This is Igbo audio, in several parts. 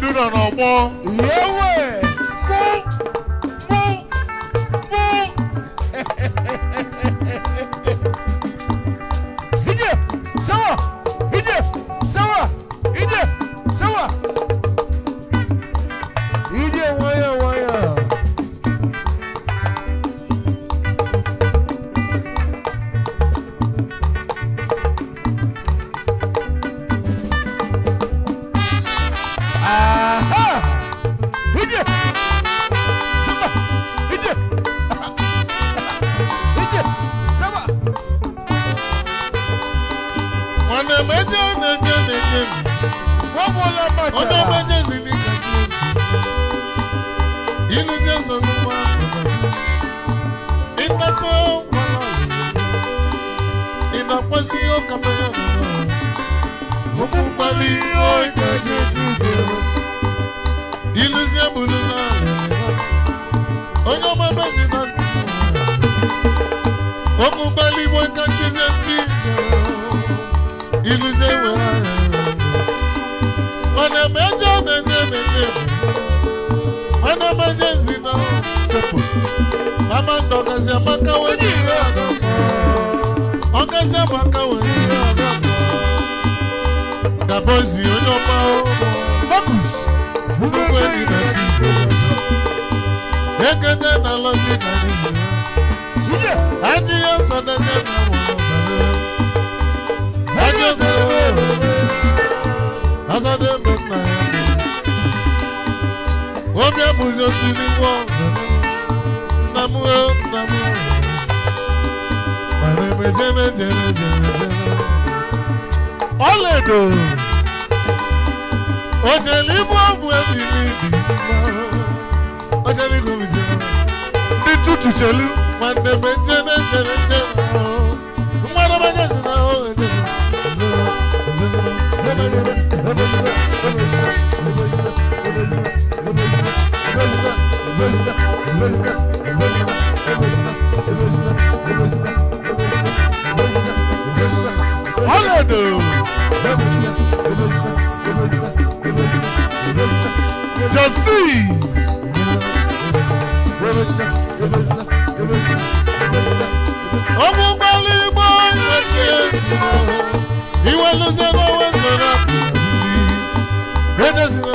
Chinedu nọ n'ọgbọ. Yewe. Ije, sawa. Ije, sawa. Ije, sawa. Ije waya waya. Aha! Ije! Sama! Ije! Ije! Sama! Wana meje neje. Wabola macha. Ona meje zini kati. Ilu jeso nuwa. Inato wala. Inakwasi yo kamera. Mukubali yo ikaje tuge. Ilu zebulu na. Onyo mama zina. Mukubali wo ikaje zeti. Ilu zewa. Wana meje neje. Wana meje zina. Mama ndoka se maka wenyi rado. Oka se maka wenyi rado. Kabozi onyoma o. Marcus. Mugu wenyi nati. Ekete na losi na nizu. Aji ya sadene na mwana. Aji ya sadene. Azade mekna ya. Obya buzo sili wo. Namu. Mane jene. Oledo. Ojeli bo ebi. Ojeli go mi jene. Ndi tutu chelu. Mane jene. Mane jene na o. Oledo. Josie. Omu bali boy Iwa luze no wazora. Rejazino.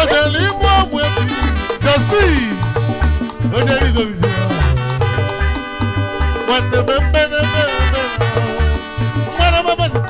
Ojeli bo mwepi. Josie. Ojeli go bizima. Wande bembene. Mwana mama zina.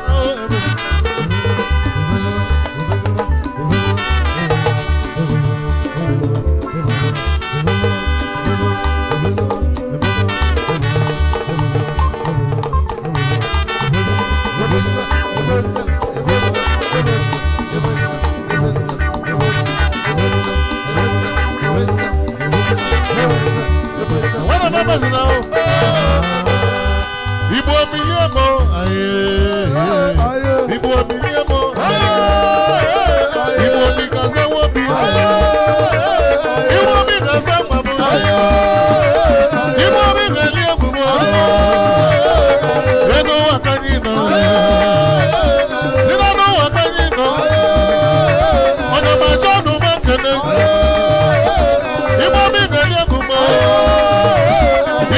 Wana mama zina. Ibo miliamo. Ibo miliamo. Ibo mikaza wabi. Ibo mikaza mabu. Ibo mikalia bubu. Eno wakanino. Zinano wakanino. Ona majonu makene. Ibo mikalia bubu.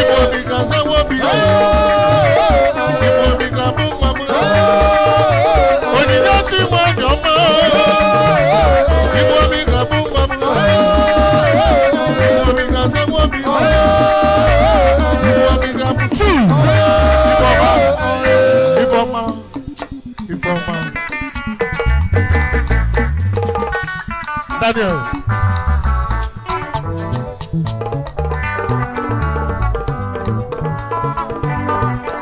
Ibo mikaza wabi. Ibo mikabu mabu. Oniyati mwanyoma. Ibo mikabu mabu. Ibo mikaza wabi. Ibo mikabu tu. Ifoma. Daniel.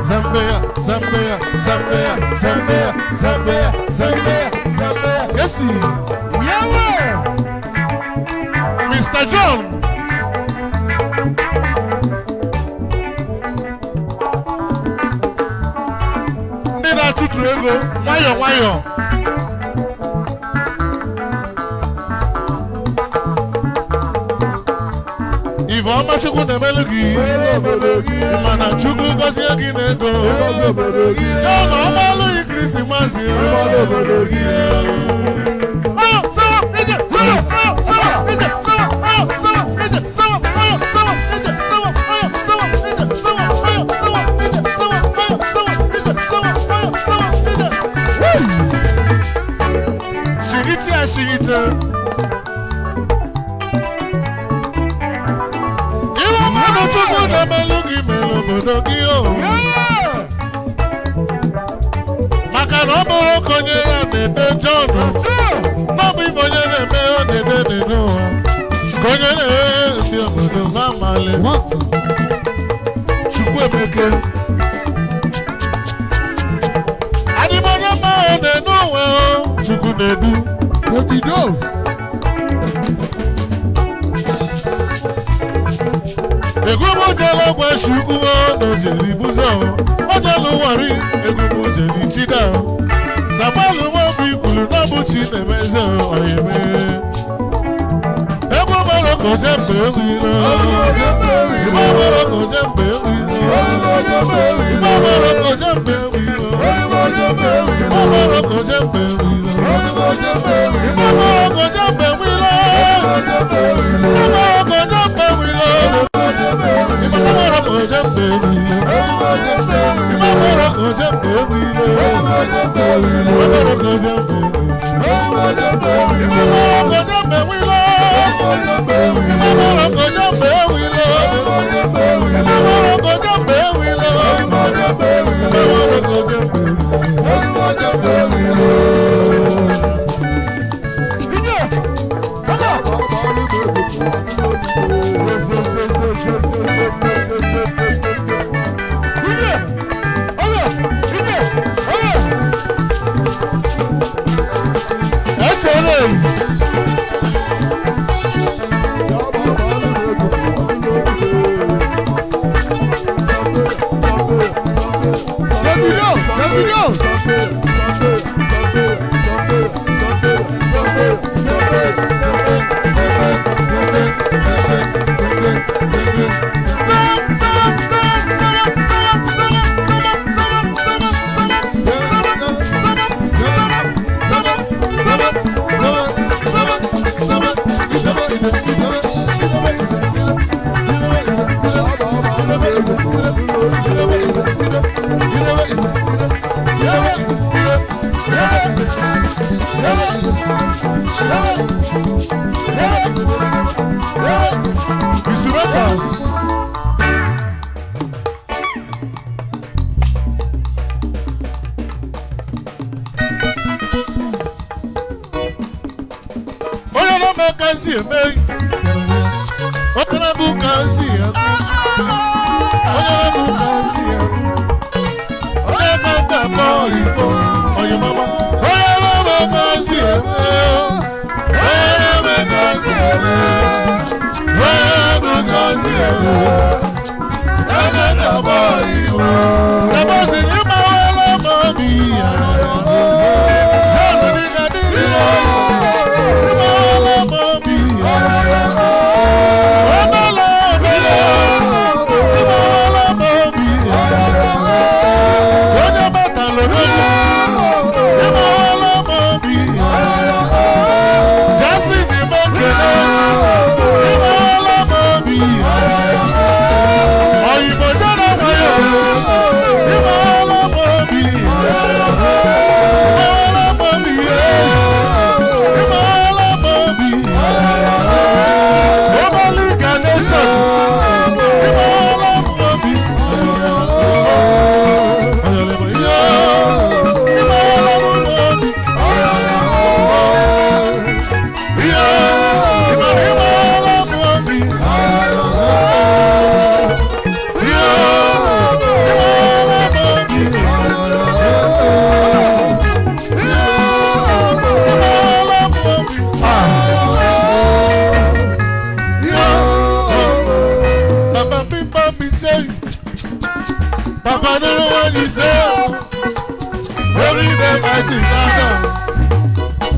Zambia. Yes, yeah, Mr. John. Nina tutu ego, wayo. Ifeọma Chukwu na-emelu gị mana Chukwu gọzie gị n'ego ya na ọmalụ gị Krismasị Shigite Iwo mmadụ Chukwu na-emelu gị mere obodo gị o maka na ọ bụrụ ka onye ya na-ede John n'ọbụ ife onye na-eme ọ na-ede n'ụwa ka onye na-eme ndị obodo ma mali Chukwu Emeke adịbonye mma ọ na-ede onwe Chukwu na-edu Obido Egwu jelo gwa Chukwu no jeli buzo o jelo wari egwu jeli tida Sabalu mo bi kulu na buchi na meze oyeme Egwu maro ko jembe wilo Iba maro ko jembe wilo Iba maro ko jembe wilo Iba maro ko jembe wilo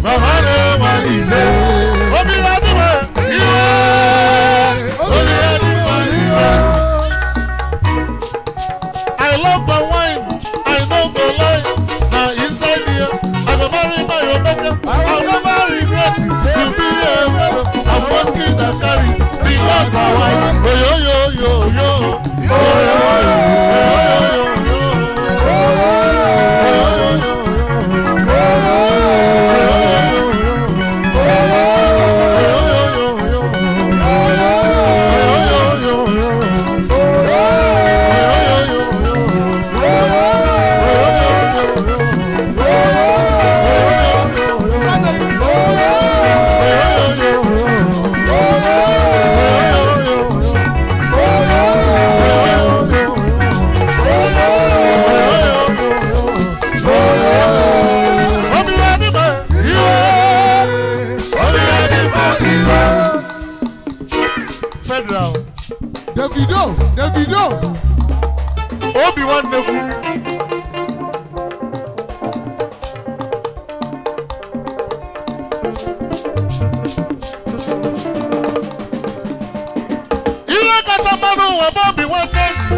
Mama, Jesus arise. Oh yo yo yo yo. Oh yo yo yo yo. Davido. Obi-Wan Nebu. Ihe kacha mmanụ ụwa bụ Obi-Wan Nebu.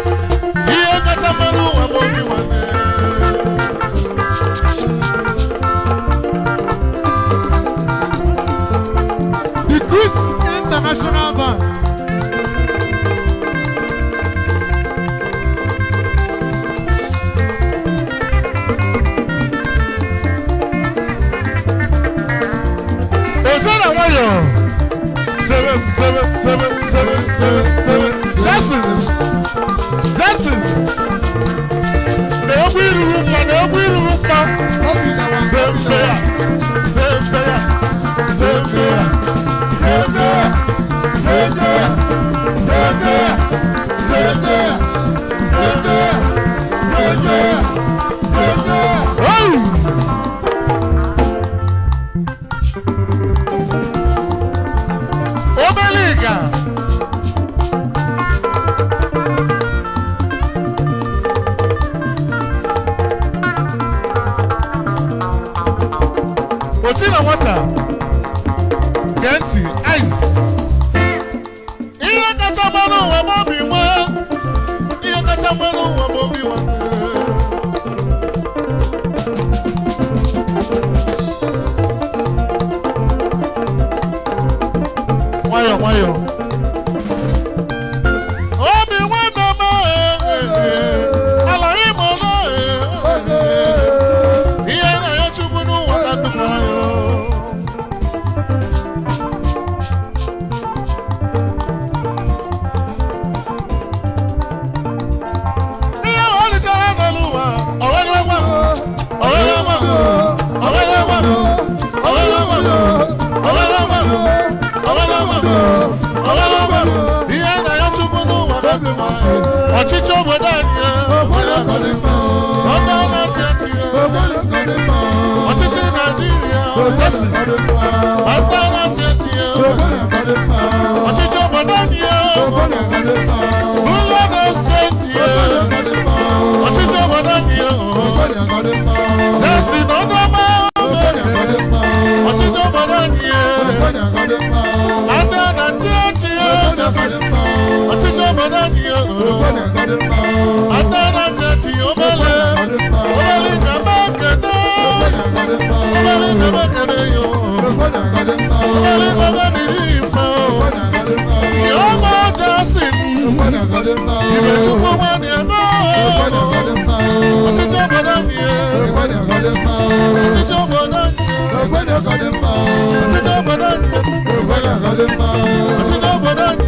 Ihe kacha mmanụ ụwa bụ Obi-Wan Nebu. The Chris International Band. Seven. Jason. Na-egwu iruru mma. Zembea. Obeliga. Otina water. Genti ice. Ihe kacha mmanụ ụwa bụ Obi-Wan. Ihe kacha mmanụ ụwa bụ Obi-Wan. Nwayọ. Obi-Wan na-eme ala Igbo ihe na-enye Chukwu n'ụwa ka ndụ nwayọ. Ihe ọ dịchara n'elu ụwa owere nwa ihe na-enye Chukwu n'ụwa ka ndụ nwayọ. Ọchịchị obodo anyị ọnụ na-achị ọchịchị Naịjirịa ọnụ na-achị ọchịchị obodo anyị ụlọ na-steeti ọchịchị obodo anyị jesi na ọnụ ọma ọchịchị obodo anyị ada na-achị ọchịchị obodo anyị ada na-achị obele ka mekene yo obele ka ganiri mma ihe ọma jesi ibe Chukwu nwanyị ego ọchịchị obodo anyị ọchịchị obodo anyị ọchịchị obodo anyị